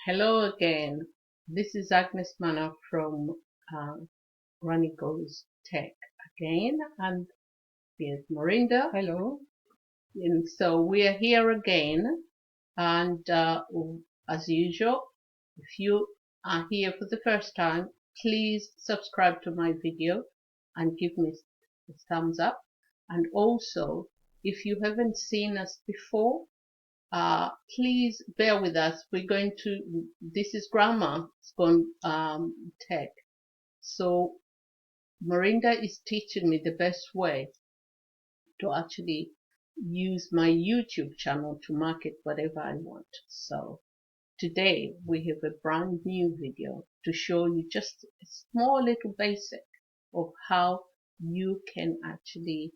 Hello again. This is Agnes Manna from uh, Goes Tech again, and here's Marinda. Hello. And so we are here again, and as usual, if you are here for the first time, please subscribe to my video and give me a thumbs up. And also, if you haven't seen us before, please bear with us. This is Grandma's Gone Tech. So Marinda is teaching me the best way to actually use my YouTube channel to market whatever I want. So today we have a brand new video to show you just a small little basic of how you can actually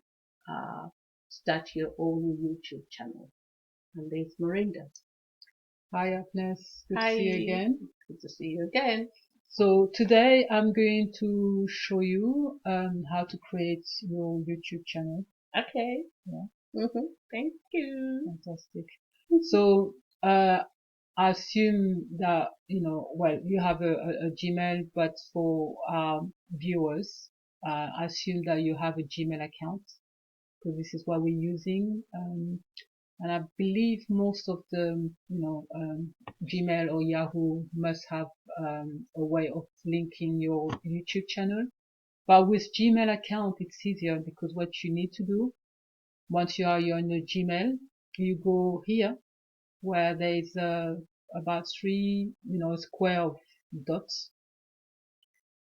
start your own YouTube channel. And there's Marinda. Hi, Agnes. Good to Hi. see you again. Good to see you again. So today I'm going to show you how to create your YouTube channel. Okay. Yeah. Thank you. Fantastic. So I assume that you have a Gmail, but for viewers, I assume that you have a Gmail account because this is what we're using. And I believe most of the, Gmail or Yahoo must have a way of linking your YouTube channel. But with Gmail account, it's easier because what you need to do once you're on your Gmail, you go here where there's about three, square of dots.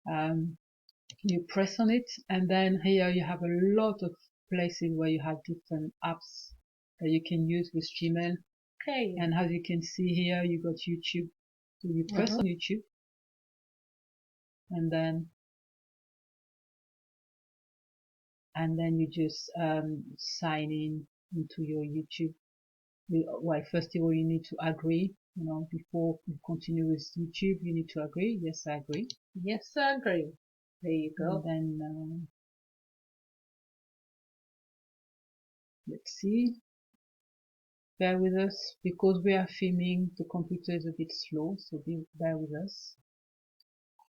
You press on it, and then here you have a lot of places where you have different apps that you can use with Gmail. Okay. And as you can see here, you got YouTube. So you press on YouTube, and then you just sign in into your YouTube. Well, first of all, you need to agree. Before you continue with YouTube, you need to agree. Yes, I agree. Yes, I agree. There you go. And then let's see. Bear with us because we are filming. The computer is a bit slow, so bear with us.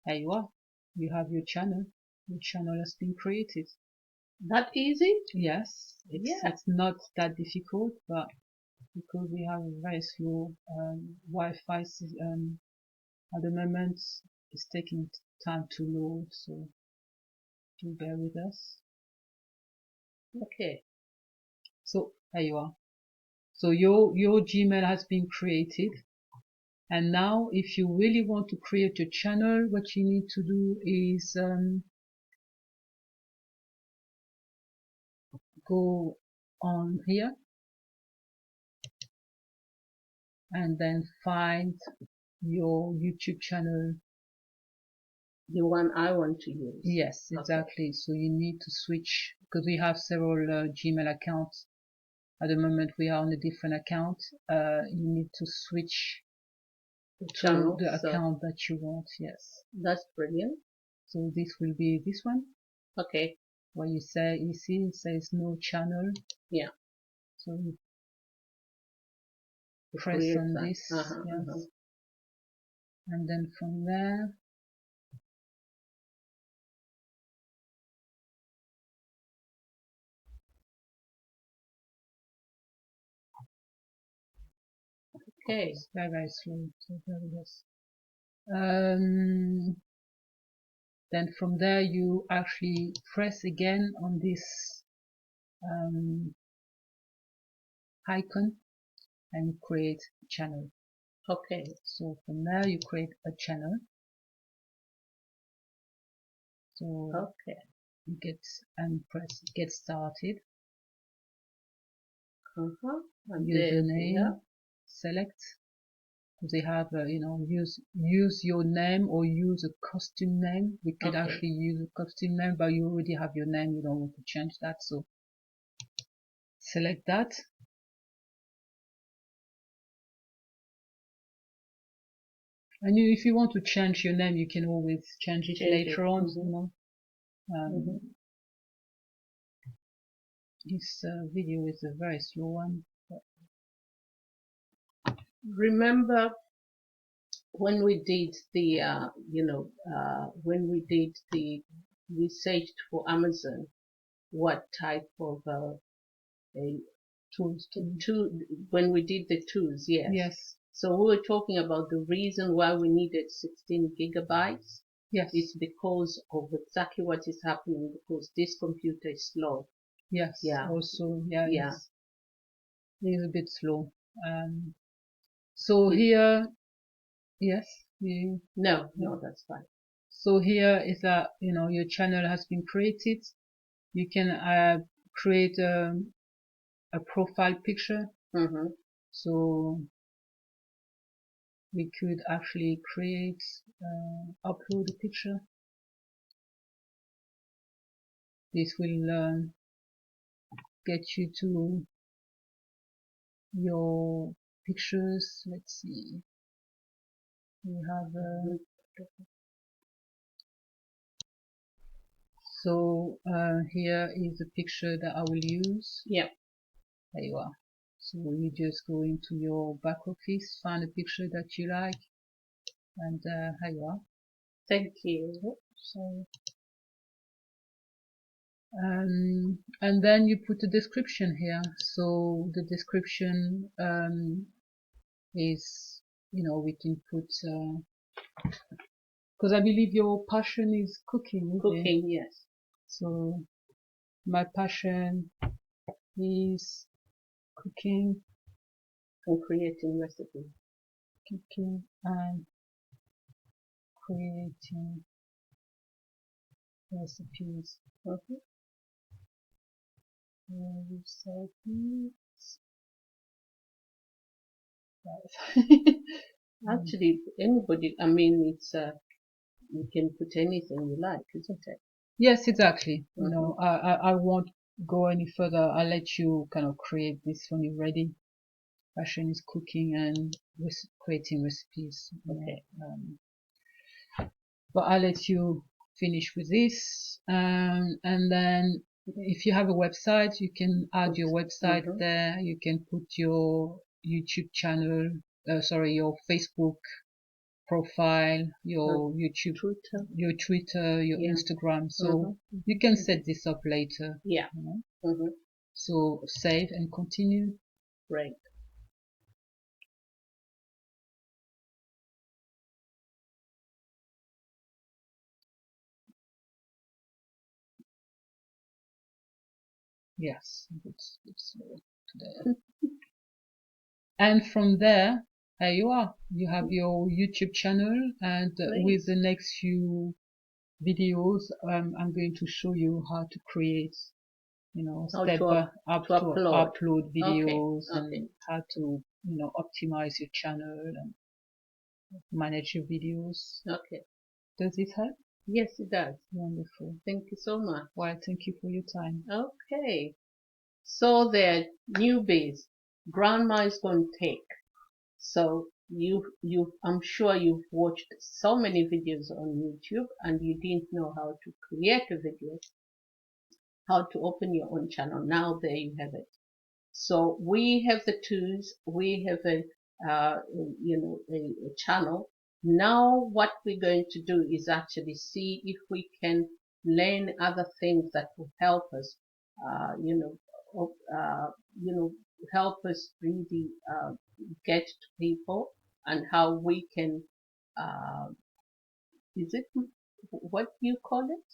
There you are. You have your channel. Your channel has been created. That easy? Yes, it's not that difficult, but because we have a very slow Wi-Fi at the moment, it's taking time to load, so do bear with us. Okay. So there you are. So your Gmail has been created, and now if you really want to create a channel, what you need to do is go on here and then find your YouTube channel. The one I want to use. Yes, exactly. Okay. So you need to switch because we have several Gmail accounts. At the moment we are on a different account. You need to switch to the account that you want. Yes. That's brilliant. So this will be this one. Okay. Where you see it says no channel. Yeah. So you press on this. Yes. And then from there okay. It's very slow. So very yes. Then from there you actually press again on this icon and you create a channel. Okay. So from there you create a channel. So okay. You press get started. Username, select. They have use your name or use a custom name. We could actually use a custom name, but you already have your name. You don't want to change that, so select that. And if you want to change your name, you can always change it later on. This video is a very slow one. Remember when we did the when we did the research for Amazon, what type of a Tools. when we did the tools, yes. Yes. So we were talking about the reason why we needed 16 gigabytes. Yes. It's because of exactly what is happening, because this computer is slow. Yes. Yeah. Also, yeah. Yeah. It's a bit slow. So here, yes. No, that's fine. So here is that, your channel has been created. You can create a profile picture. Mm-hmm. So we could actually create, upload a picture. This will get you to your pictures. Let's see. We have so here is the picture that I will use. Yeah. There you are. So you just go into your back office, find a picture that you like, and here you are. Thank you. So and then you put a description here. So the description is, we can put because I believe your passion is cooking, isn't it? Cooking, yes. So my passion is cooking and creating recipes. Cooking and creating recipes. Okay. Recipes. Actually, anybody, I mean, it's you can put anything you like, isn't it? Yes, exactly. Mhm. I won't go any further. I'll let you kind of create this when you're ready. Passion is cooking and creating recipes. Okay. But I'll let you finish with this. And then if you have a website, you can add your website there. You can put your YouTube channel, your Facebook profile, your YouTube, Twitter. your Twitter, your Yeah. Instagram. So you can set this up later. Yeah. So save and continue. Right. Yes, it's there. And from there you are. You have your YouTube channel, and with the next few videos, I'm going to show you how to create, step by upload videos and how to, optimize your channel and manage your videos. Okay. Does it help? Yes, it does. Wonderful. Thank you so much. Well, thank you for your time. Okay. So they're newbies. Grandma is going to take. So I'm sure you've watched so many videos on YouTube and you didn't know how to create a video, how to open your own channel. Now there you have it. So we have the tools. We have a channel. Now what we're going to do is actually see if we can learn other things that will help us, help us really get to people, and how we can, uh, is it, what do you call it?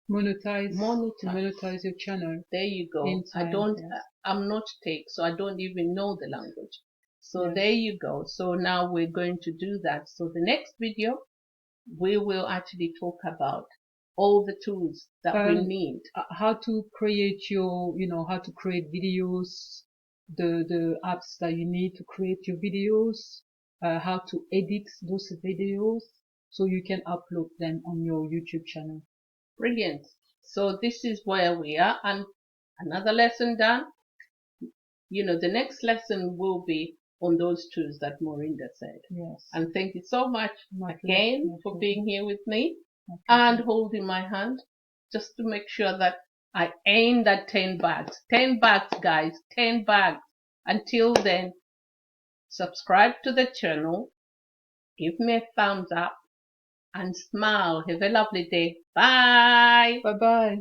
Monetize your channel. There you go. I'm not tech, so I don't even know the language. So there you go. So now we're going to do that. So the next video, we will actually talk about all the tools that we need. How to create how to create videos, the apps that you need to create your videos, how to edit those videos so you can upload them on your YouTube channel. Brilliant. So this is where we are, and another lesson done. The next lesson will be on those tools that Morinda said. Yes. And thank you so much again for being here with me and holding my hand, just to make sure that I aim that 10 bags. 10 bags, guys, 10 bags. Until then, subscribe to the channel, give me a thumbs up and smile. Have a lovely day. Bye. Bye bye.